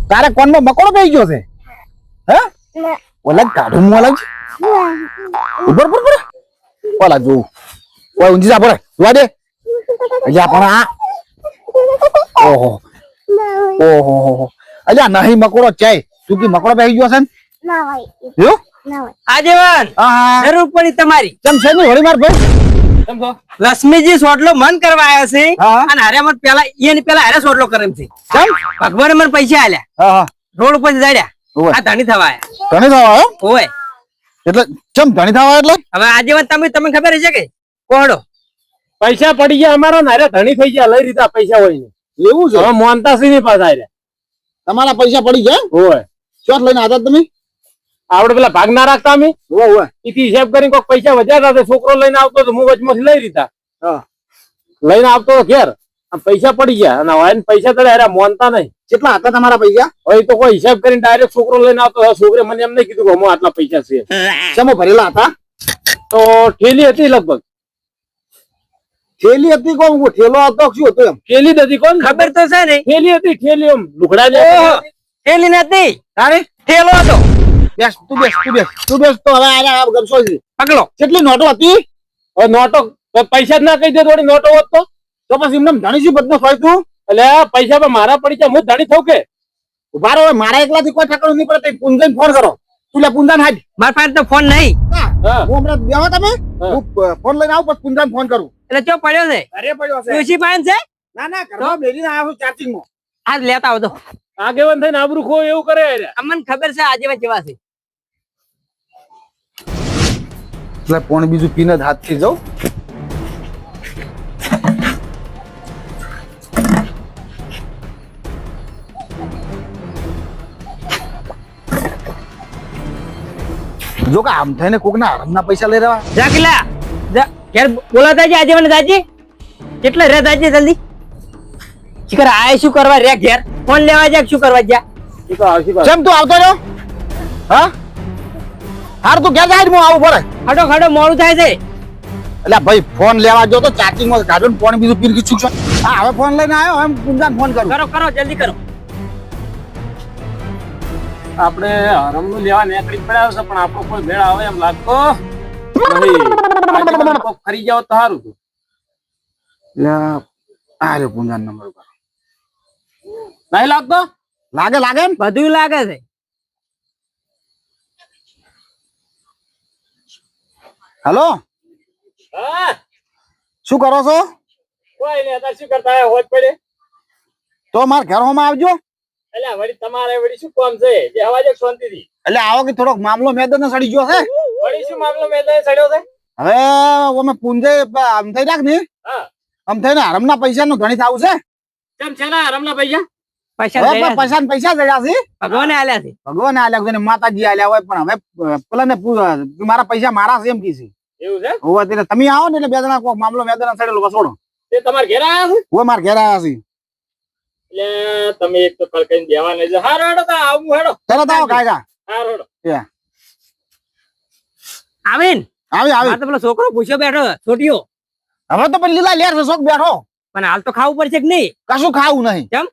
તારે કોનમાં મકોડો પડી ગયો છે હે ઓલા કાઢું મુ અલગ ઉપર ઉપર ઓલા જો ઓય ઊંજી જા પડે જોવા દે અલ્યા પણ આ ઓહો ઓહો અલ્યા નહીં મકોડો ચાય તું કી મકોડો પડી ગયો છે ના ભાઈ જો ના ભાઈ આગેવાન હા જરૂર પડી તમારી ચમ છે ની હોળી માર ભાઈ સમજો લક્ષ્મીજી સોટલો મન કરવા આવ્યા છે હા. અને હારે મત પેલા ઈયની પેલા હારે સોટલો કરે છે ચમ ભગવાને મને પૈસા આલ્યા હા હા રોડ ઉપર જડ્યા ઓય. આ ધણી થવા આયા ધણી થવા આવ્યો ઓય એટલે ચમ ધણી થવા આવ્યો એટલે હવે આગેવાન તમને ખબર છે કે કોહડો પૈસા પડી ગયા અમારા નારે ધણી થઈ ગયા લઈ રીતા પૈસા હોય ને એવું છે હવે મોનતા સિંહ પાછા આવ્યા તમારા પૈસા પડી ગયા હોય ચોથ લઈને આતા તમે આપડે પેલા ભાગ ના રાખતા અમે ઓય ઓય ઈથી હિસાબ કરીને કોઈક પૈસા વધ્યા હતા છોકરો લઈને આવતો તો હું વચમાંથી લઈ રીતા હા લઈને આવતો તો ઘેર આ પૈસા પડી ગયા અને હવે પૈસા તો અરે મોનતા નહીં કેટલા હતા તમારા પૈસા હવે તો કોઈ હિસાબ કરીને ડાયરેક્ટ છોકરો લઈને આવતો છોકરે મને એમ નહીં કીધું કે હું આટલા પૈસા છે સમો ભરેલા હતા તો ઠેલી હતી લગભગ થેલી હતી કોણ ઠેલો હતો શું હતું એમ ઠેલી જ હતી કોણ ખબર તો છે ને ઠેલી હતી ઠેલી એમ લુગડા ઓહો થેલી નથી તારે થેલો હતો બેસ તું બેસ તો હવે આ ગમશો છે પકડો કેટલી નોટો હતી હવે નોટો પૈસા જ ના કહી દે થોડી નોટો હોત તો પછી એમને ધણી શું બદનો હોય તું એટલે આ પૈસા પણ મારા પડી જાય હું ધણી થઉં કે ઉભા રહો મારા એકલાથી કોઈ ઠકાણું નહીં પડે પુંજાને ફોન કરો તું લે પુંજાને હાજ મારા પાસે તો ફોન નહીં હા. હું હમણાં બેહો તમે હા. હું ફોન લઈને આવું પછી પુંજાને ફોન કરું એટલે ચો પડ્યો છે અરે પડ્યો ડોશી પાસે છે ના ના ઘરમાં બેરીને આવ્યો છું ચાર્જિંગમાં આજ લેતા આવતો આગેવાન થઈને આબરૂ ખો એવું કરે યાર. અમને ખબર છે આગેવાન કેવા છે એટલે પોણ બીજું પીને જ હાથથી જાઉં જો કે આમ થઈને કોકના આરામના પૈસા લઈ રહ્યા જા કિલા જા ઘેર બોલાતા છે આગેવાન જાજી કેટલા રે જાજી જલ્દી શિખર આય શું કરવા રે ઘેર ફોન લેવા જા શું કરવા જા એ તો આવશે પાછું. કેમ તું આવતો રહ્યો હા હાર તું ક્યાં જાય હું આવું પડે ખાડો ખાડો મોડું થાય છે એટલે ભાઈ ફોન લેવા જો તો ચાર્જિંગ માં કાઢો ને ફોન બીજું પીર કીધું છું હા હવે ફોન લઈને આવ્યો એમ પુંજાને ફોન કરું કરો કરો જલ્દી કરો આપણે હરમનું લેવા નીકળી પડ્યા છે પણ આપણો કોઈ મેળ આવે એમ લાગતો નહીં. આગેવાન કોક ફરી જાવ તો સારું હતું. એટલે આ રહ્યો પુંજાન નંબર ઉપર નહીં લાગતો લાગે લાગે એમ બધું લાગે છે હેલો હા શું કરો છો કોઈ નહીં અત્યારે શું કરતા હોય હોજ પડે તો મારા ઘર હોમાં આવજો એટલે વળી તમારે વળી શું કામ છે જે હવા જે શાંતિથી એટલે આવો કે થોડોક મામલો મેદાન સડી ગયો છે વળી શું મામલો મેદાને સડ્યો છે હવે અમે પુંજે આમ થઈ રાખ ને હા આમ થઈને આરામના પૈસા નું ઘણી થાવું છે કેમ છે ને રમલા પૈસા પૈસા હવે દઈ પૈસા ને પૈસા જડ્યા છે ભગવાને આલ્યા છે ભગવાન આલ્યા છે ને માતાજી આલ્યા હોય પણ હવે પેલા ને મારા પૈસા મારા છે એમ કીધી એવું છે હોવા એટલે તમે આવો ને એટલે બે જણા કોઈ મામલો મેદાન સડેલો વસોડો તે તમારે ઘેર આવ્યા છે હું મારા ઘેર આવ્યા છે એટલે તમે એક તો કઈ દેવા નહીં છે હારો હેડો તો આવું હેડો તરત આવો કાયગા હારો હેડો આવીન આવી આવી આ તો પેલો છોકરો પૂછ્યો બેઠો છોટીયો હવે તો પણ લીલા લેર છે શોખ બેઠો પણ હાલ તો ખાવું પડશે કે નહીં કશું ખાવું નહીં કેમ?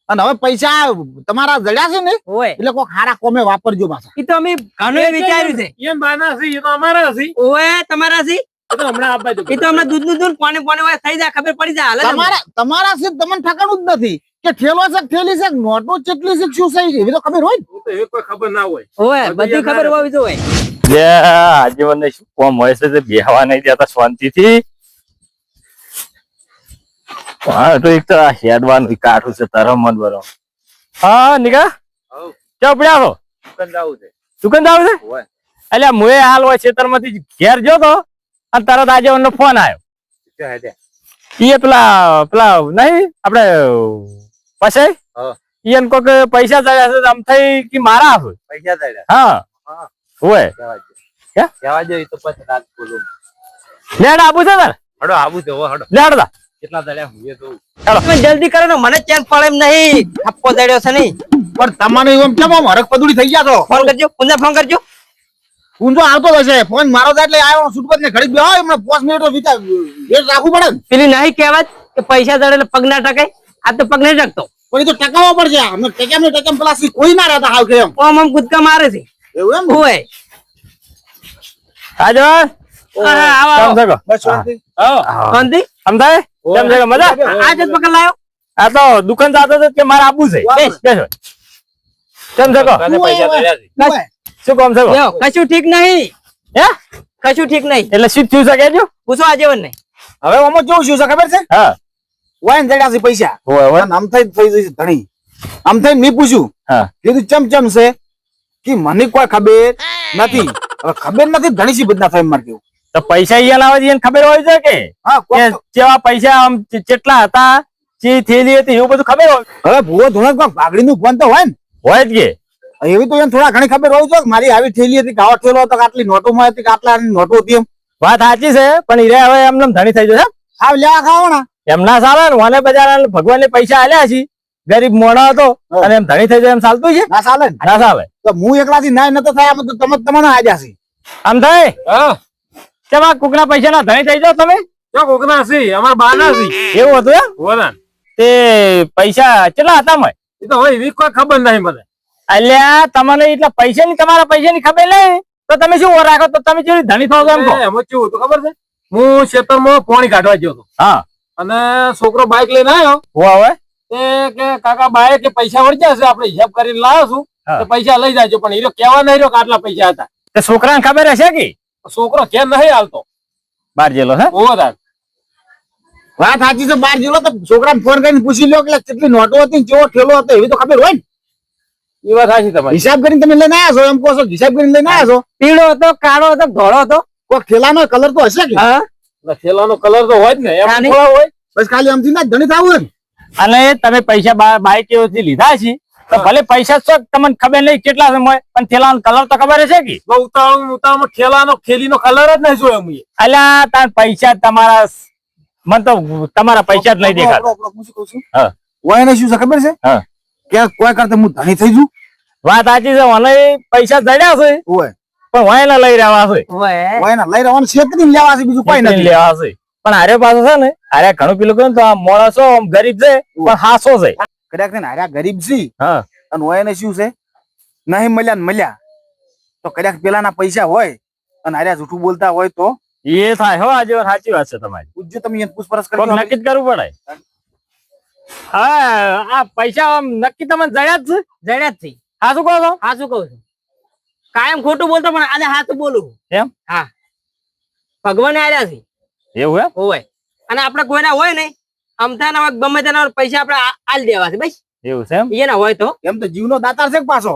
અને હવે પૈસા તમારા જડ્યા છે ને ઓય એટલે કોઈ ખારા કોમે વાપરજો પાછા એ તો અમે ઘણું વિચાર્યું છે એમ બાના છે એ તો અમારા છે ઓય તમારા છે એ તો હમણાં આપવા દો એ તો હમણાં દૂધ નું દૂધ પાણી પાણી હોય થઈ જાય ખબર પડી જાય હાલ તમારા છે તમને ઠકાણું જ નથી કે ઠેલો છે ઠેલી છે નોટો ચેટલી છે શું સહી છે એ તો ખબર હોય ને હું તો એ કોઈ ખબર ના હોય ઓય બધી ખબર હોવી જોઈએ જે આજીવનને શું કોમ હોય છે તે બેહવા નહીં દેતા શાંતિથી હા તો એક તો આ હેડવાનું કાઠું છે તારા મન બરો હા નિકા ચોપડ્યા હો દુકાન જાવ છે એટલે મુએ હાલ હોય ખેતરમાંથી ઘેર જો તો અને તરત આજીવનનો ફોન આવ્યો એ પેલા પેલા નહીં આપડે પછી ઈયન કોક પૈસા ચડ્યા છે આમ થઈ કે મારા હોય પૈસા થયા હા હોય જવા દે તો પછી રાત બોલું લેડ આબુ છે તાર હડો આવું છે હડો લેડ દા કેટલા દળ્યા હું તો તમે જલ્દી કરો ને મને ચેન પડે એમ નહીં થપ્પો દડ્યો છે નહીં પણ તમારે એમ કેમ આમ હરક પદુડી થઈ ગયા તો ફોન કરજો પુંજા ફોન કરજો ઊંધો આવતો હશે ફોન મારો થાય એટલે આવ્યો સુટપત ને ઘડી બેહો એમને 5 મિનિટ વેટ રાખવું પડે ને. પેલી નહીં કહેવત કે પૈસા દડે એટલે પગ ના ટકાય આ તો પગ નહીં ટકતો પણ એ તો ટકાવવા પડશે અમે ટકામ પેલા કોઈ ના રહેતા હાવ કે એમ ઓમ આમ કૂદકા મારે છે એવું એમ હોય આગેવાન આવો કેમ છો? બસ શાંતિ. શાંતિ સમજાય કેમ છે મજા આ જ પકડ લાયો આ તો દુકાન જતો હતો કે મારે આપવું છે બેસ બેસ કેમ છે કહો? પૈસા બસ. શું કામ છે કહો? લ્યો, કશું ઠીક નહીં હે કશું ઠીક નહીં એટલે શું થયું છે કેજો પૂછો આજીવન નહીં હવે આમાં કેવું શું છે ખબર છે હા વાઈન જડ્યા છે પૈસા હોય હોય અને આમ થઈ જશે ધણી આમ થઈને મેં પૂછ્યું હા કીધું ચમ છે કે મને કોઈ ખબર નથી હવે ખબર નથી ધણી સી બદના થાય મારે કેવું તો પૈસા અહીંયા લાવવા જઈએ ને ખબર હોય છે કે હા કે કોક તો- જેવા પૈસા આમ કેટલા હતા ચી થેલી હતી એવું બધું ખબર હોય હવે ભૂવો ધોરણ કોક ભાગડી નું ફોન તો હોય ને હોય જ કે એવી તો એમ થોડા ઘણી ખબર હોય છે કે મારી આવી થેલી હતી કે આવો થેલો હતો કે આટલી નોટો માં હતી કે આટલા નોટો હતી એમ વાત સાચી છે પણ હીરે હવે એમને ધણી થઈ જશે આવ લેવા ખાવાના એમ ના ચાલે ને વાને બજાર ભગવાન પૈસા આલ્યા છે ગરીબ મોણો હતો અને એમ ધણી થઈ જાય એમ ચાલતું છે ના ચાલે ને ના ચાલે તો હું એકલાથી ના નતો થાય આમ તો તમે તમને આજા છે આમ થાય હા કેમ આ કોકના પૈસા ના ધણી થઈ જાવ તમે ક્યાં કોકના છે અમારા બાના છે એવું હતું એમ બોલા તે પૈસા કેટલા હતા મય એ તો હવે એવી કોઈ ખબર નહીં મને અલ્યા તમને એટલા પૈસા ની તમારા પૈસા ની ખબર નહીં તો તમે શું રાખો તો તમે જેવી ધણી થાવ એમ કહો એમાં કેવું હતું ખબર છે હું ખેતરમાં પાણી કાઢવા ગયો હતો હા અને છોકરો બાઇક લઈને આવ્યો હોવા હોય તે કે કાકા બાએ કે પૈસા વળગ્યા છે આપણે હિસાબ કરીને લાવ્યો છું હા. તો પૈસા લઈ જાજો પણ હીરો કહેવા નહીં રહ્યો કે આટલા પૈસા હતા તે છોકરાને ખબર હશે કે છોકરો કેમ નહીં હાલતો બાર જેલો હે ઓવો તાર વાત સાચી છે બાર જેલો તો છોકરાને ફોન કરીને પૂછી લ્યો કે કેટલી નોટો હતી ને કેવો ઠેલો હતો એવી તો ખબર હોય ને એ વાત સાચી તમારી હિસાબ કરીને તમે લઈને આવ્યા છો એમ કહો છો હિસાબ કરીને લઈને આવ્યા છો પીળો હતો કાળો હતો ધોળો હતો કોઈ ઠેલાનો કલર તો હશે કે હા એટલે થેલાનો કલર તો હોય જ ને એમ નાની. થોડા હોય બસ ખાલી આમથી ના ધણી થવું ને અને તમે પૈસા બાઈક એવથી લીધા છે તો ભલે પૈસા તો તમને ખબર નહીં કેટલા સમય પણ થેલાનો કલર તો ખબર હશે કે બહુ ઉતાવળમાં થેલાનો થેલીનો કલર જ નહીં જોયો મેં અલ્યા તાર પૈસા તમારા મને તો તમારા પૈસા જ નહીં દેખાતા હું શું કહું છું હા વાયને શું છે ખબર છે હા કે કોઈ કરતા હું ધણી થઈ જઉં વાત સાચી છે મને પૈસા જડ્યા છે ઓય પણ વાયના લઈ રહ્યા છે હોય વાયના લઈ રહેવાનું છેતરી લેવા છે બીજું કોઈ નથી લેવા છે પણ હારે પાછો છે ને હારે ઘણું પેલું કહ્યું ને તો આ મોણસો આમ ગરીબ છે પણ હાસો છે કદાચ ને હાર્યા ગરીબ છે હા અને વાયને શું છે નહીં મળ્યા ને મળ્યા તો કદાચ પેલાના પૈસા હોય અને હાર્યા જૂઠું બોલતા હોય તો એ થાય હો આજે સાચી વાત છે તમારી પૂછજો તમે એને પૂછપરછ કોક કરી નક્કી જ કરવું પડે હા આ પૈસા આમ નક્કી તમને જડ્યા જ છે જડ્યા જ થી હા શું કહો છો હા શું કહું છું કાયમ ખોટું બોલતો પણ આજે હાથ બોલું એમ હા ભગવાને આલ્યા છે એવું એમ હોય અને આપણે કોઈના હોય નહીં અમથાના હોય ગમે તેના પૈસા આપણે આલ દેવા છે બસ એવું છે એમ એના હોય તો એમ તો જીવનો દાતાર છે કે પાછો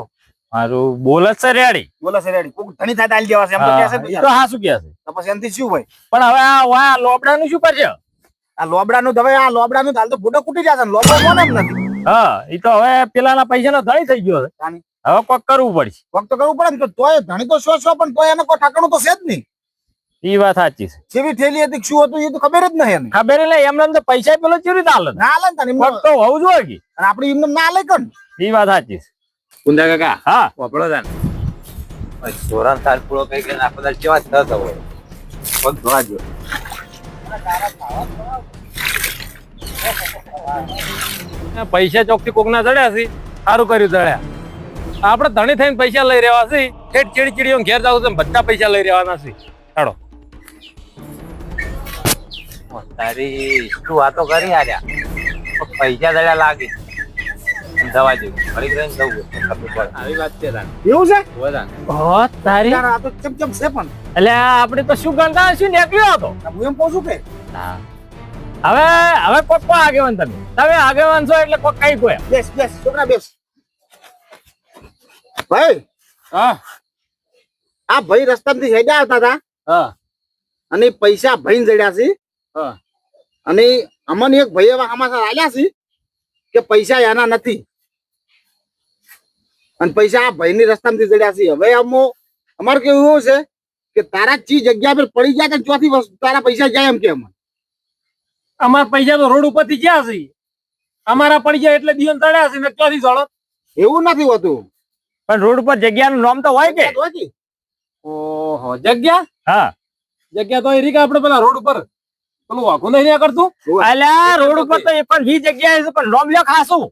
મારું બોલ જ છે રેડી બોલો છે રેડી કોક ધણી થાય તો આલી દેવા છે એમ તો કહે છે ને તો યાર. હા શું કહે છે તો પછી એનથી શું હોય પણ હવે આ લોબડાનું શું કરશે આ લોબડાનું તો હવે આ લોબડાનું તો હાલ તો ફોટો કૂટી જશે ને લોબડો કોને એમ નથી હા એ તો હવે પેલાના પૈસાનો ધણી થઈ ગયો છે તાની. હવે કોક કરવું પડશે વખત કરવું પડે ને તો તોય ધણી તો શું પણ તોય એને કોઈ ઠાકણું તો છે જ નહીં એ વાત સાચી છે જેવી થેલી હતી કે શું હતું એ તો ખબર જ નહીં એને ખબર નહીં એમને તો પૈસા પેલો ચીરી ચાલે ના આલે ને તાને એમને. કોક તો હોવું જોઈએ કે અને આપણે એમને ના આલે કન એ વાત સાચી છે કુંદા કાકા હા વાપરો તાન ધોરણ સાલ પૂરો કઈ કરીને આખો દાડો કેવા થતો હોય પગ ધોવા જો પૈસા ચોકથી કોકના ચડ્યા છે સારું કર્યું ચડ્યા આપણે ધણી થઈને પૈસા લઈ રહ્યા છે ઠેઠ ચીડી ચીડીઓ ઘેર જાવ છે બધા પૈસા લઈ રહેવાના છે ચાલો તારી શું વાતો કરી આર્યા પૈસા દડા લાગે દવા જેવું ફરી કરીને જવું ખબર પડે આવી વાત છે તાન એવું છે વધાન હો તારી યાર આ તો ચમચમ છે પણ એટલે આપણે તો શું ગણતા શું નીકળ્યો હતો હું એમ કહું છું કે હવે હવે કોક કો આગેવાન તમે આગેવાન છો એટલે કોક કઈ કોઈ બેસ બેસ છોકરા બેસ ભાઈ હા આ ભાઈ રસ્તામાંથી હેડ્યા આવતા હતા હા અને પૈસા ભાઈ જડ્યા છે હા અને અમને એક ભાઈ એવા સમાચાર આલ્યા છે કે પૈસા એના નથી અને પૈસા આ ભાઈની રસ્તામાંથી જડ્યા છે હવે અમારે કેવું એવું છે કે તારા ચી જગ્યા પર પડી ગયા તો ચોથી વસ્તુ તારા પૈસા જાય એમ કે અમને અમારા પૈસા તો રોડ ઉપરથી ગયા છે અમારા પડી ગયા એટલે દિવસ ચડ્યા છે ને ક્યાંથી ચડો એવું નથી હોતું પણ રોડ ઉપર જગ્યાનું નામ તો હોય કે હોય કે? ઓહો જગ્યા હા જગ્યા તો એ રીકા આપણે પેલા રોડ ઉપર પેલું વાંખું નહીં કરતું અલ્યા રોડ ઉપર તો એ પણ વી જગ્યાએ છે પણ નામ લ્યો ખાસું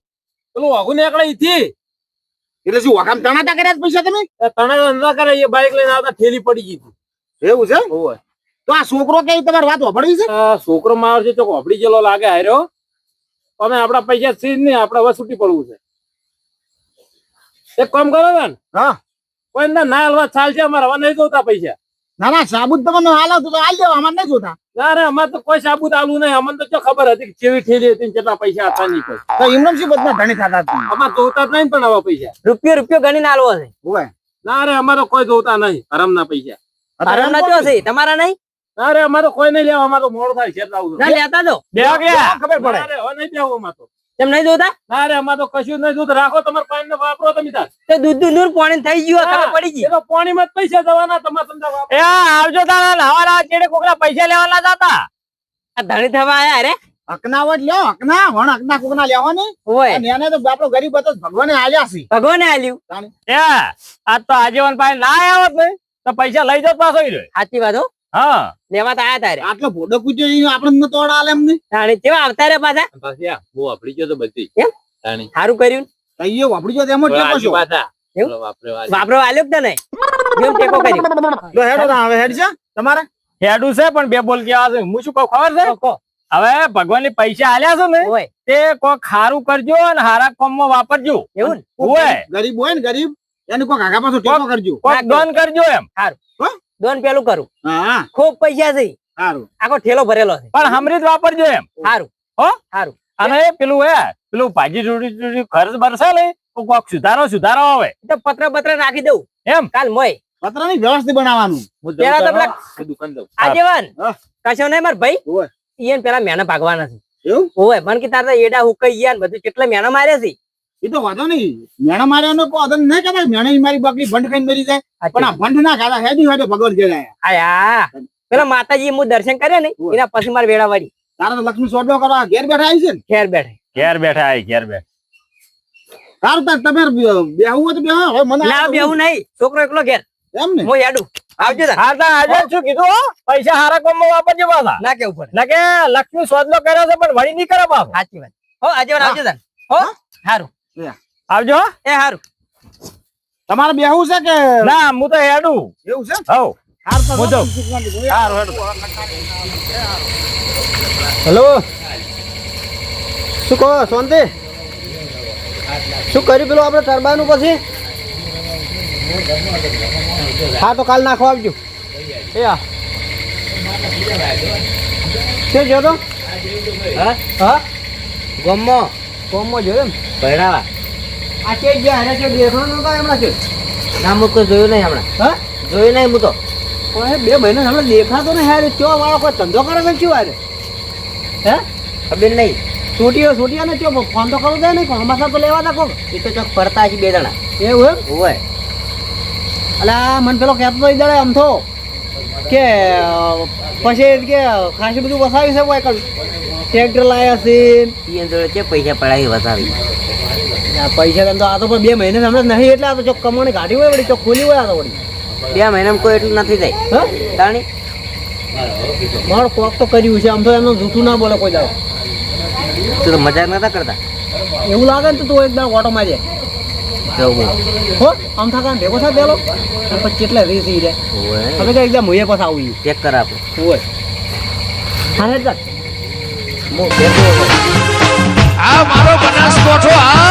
પેલું વાઘુ નીકળે ઈથી એટલે શું વખામ તણાતા કર્યા છે પૈસા તમે તને ના કરે એ બાઈક લઈને આવતા ઠેલી પડી ગઈ હતી. એવું છે ઓય તો આ છોકરો કઈ તમારી વાત વાપરવી છે આ છોકરો માર છે તો કોપડી જેલો લાગે હાર્યો તમે આપડા પૈસા સીજ નહીં આપડે હવે છૂટી પડવું છે. એક કામ કરો ને હા કોઈ ના હલવા ચાલશે અમારે હવે નહીં જોતા પૈસા. ના ના સાબુત તમને હાલ આવતું તો હાલ દેવા અમારે નહીં જોતા ના રે અમારે તો કોઈ સાબુત આલું નહીં. અમને તો ખબર હતી કે કેવી ઠેલી હતી ને કેટલા પૈસા હતા નહીં કોઈ. તો એમનેમ શું બધા ધણી થતા જ નહીં. અમારે જોતા જ નહીં પણ આવા પૈસા. રૂપિયો ગણીને આલવો છે. હોય ના રે અમારે કોઈ જોતા નહીં હરામના પૈસા. તારા જો છે તમારા નહીં ના રે અમારે કોઈ નહીં લેવા. અમારે તો મોડું થાય છે એટલે આવું ના લેતા જો બેહો ગયા. ખબર પડે ના રે હવે નહીં દેવું અમારે તો. તેમ નહીં જોતા ના રે અમારે તો કશું જ નહીં જોતું. રાખો તમારે પાણી ને વાપરો તમે તાર. તો દૂધ નૂર પાણી થઈ ગયું ખબર પડી ગઈ. એ તો પાણીમાં જ પૈસા જવાના તમારે ધંધા વાપરો. એ આવજો તારા નવા ચેડે કોકના પૈસા લેવાના જતા. આ ધણી થવા આયા રે અકનાવટ લ્યો અકના વણ અકના કોકના લેવાની હોય અને એને તો આપણો ગરીબ હતો ભગવાને આલ્યા છે ભગવાને આલ્યું એ આ તો આજીવન પાસે ના આવ્યો ને તો પૈસા લઈ જાવ પાછો ઈ રહ્યો. સાચી વાત હો હા લેવા તો આયા તારે આટલો ભોડો કૂટ્યો આપણે તોડ આલે એમને તાણે કેવા આવતા રે પાછા પાછી આ બહુ વાપરી ગયો તો બધી એમ? તાણી. સારું કર્યું તૈયો વાપરી જો તેમ જ ટેકો છો પાછા. એવું? બોલો વાપરે વાલી. વાપરો આલ્યો કે નહીં જેમ ટેકો કર્યું લો હેડો તા હવે હેડ છે તમારે હેડું છે પણ બે બોલ કેવા છે હું શું કહું ખબર છે કહો. હવે ભગવાનની પૈસા આલ્યા છે ને હોય તે કોઈ ખારું કરજો અને હારા કામમાં વાપરજો. એવું ને ઓય ગરીબ હોય ને ગરીબ એને કોઈ આગા પાછો ટેકો કરજો કોઈ દોન કરજો એમ. દોન પેલું કરું હા ખૂબ પૈસા છે સારું આખો ઠેલો ભરેલો છે પણ હમરી જ વાપરજો એમ. સારું હો સારું અને પેલું ભાજી જોડી ખર્ચ બરસે ને તો કોક સુધારો આવે એ તો પત્ર રાખી દઉં એમ. કાલ મોય પત્ર ની વ્યવસ્થિત બનાવવાનું હું પેલા તો જઉં પેલા- તારો, હું દુકાન જાઉં. આજીવન હા. કશો નહીં માર ભાઈ હોય. ઈયન પેલા મેણા ભાગવાના છે એવું હોય મને કે તારા એડા હુકાઈ ગયા ને બધું કેટલા મેણા માર્યા છે એ તો વાંધો નહીં મેણા માર્યાનો કોઈ અદન નહીં કહેતા મેણા મારી બકરી ભંડ ખાઈને મરી જાય પણ આ ભંડ ના ખાતા હેડી હેડે ભગવાન જણાય આયા પેલા માતાજી હું દર્શન કર્યા ને હોય. એના પછી મારે વેળા વાળી તારે તો લક્ષ્મી સોડો કરવા ઘેર બેઠા આવી છે ને ઘેર બેઠે ઘેર બેઠા આય ઘેર બેઠા. સારું તાર તમે બેહવું હોય તો બેહો હવે મને ના બેવું નહીં છોકરો એકલો ઘેર એમ ને હું યાડું આવજો તાર. હા તો આજે શું કીધું હો? પૈસા હારા કામમાં વાપરજો પાછા. ના કેવું પડે ના કે લક્ષ્મી સોદલો કર્યો છે પણ વળી નહીં કરે બાપ. સાચી વાત હો આજીવન આવજો તાર હો સારું આવજો હો. એ સારું તમારે બેહવું છે કે ના હું તો હેડું. એવું છે હવ હારું તો હું જાઉં. સારું હેડો. હેલો શું કહો શાંતિ શું કર્યું પેલું આપણે ટરબાનું પછી હા તો કાલ નાખવા આવજો એ હા શું જો તો હા ગમમાં જોયું એમ ભણાવા આ કે ગયા હારે છે દેખાણો નતો હમણાં છે ના હું કોઈ જોયું નહીં હમણાં હા જોયું નહીં હું તો કોઈ 2 મહિના હમણાં દેખાતો ને હારે ચો વાળો કોઈ ધંધો કરે છે શું હારે હે ખબર નહીં છૂટીઓ ને ચો ફોન તો કરવું દે ને હમાસા તો લેવા તા કોક એ તો ચોક ફરતા છે 2 જણા એવું એમ હોય અલા મને પેલો કહેતો તો ઈ દાડે આમ તો કે પછી કે ખાસી બધું વસાવી છે વાયકલ ટ્રેક્ટર લાયા છે ઈ જોડે છે પૈસા પડાવી વસાવી આ પૈસા તો આ તો પણ 2 મહિને હમણાં નહીં એટલે આ તો ચોક કમાણી કાઢી હોય વળી ચોક ખોલી હોય આ તો વળી 2 મહિનામાં કોઈ એટલું નથી જાય હા તાણી મારો કોક તો કર્યું છે આમ તો એમનું જૂઠું ના બોલે કોઈ દાડો તું તો મજાક નતા કરતા એવું લાગે ને તો તું એક દાડો ઓટો મારી જવું હો આમ થા ભેગો થાય પેલો અને પછી કેટલા રીસ ઈ જાય હોય હવે તો એકદમ મુએ પાછા આવું ચેક કર આપણે હોય હા હેડ હું બેઠો આ મારો બનાસકોઠો આ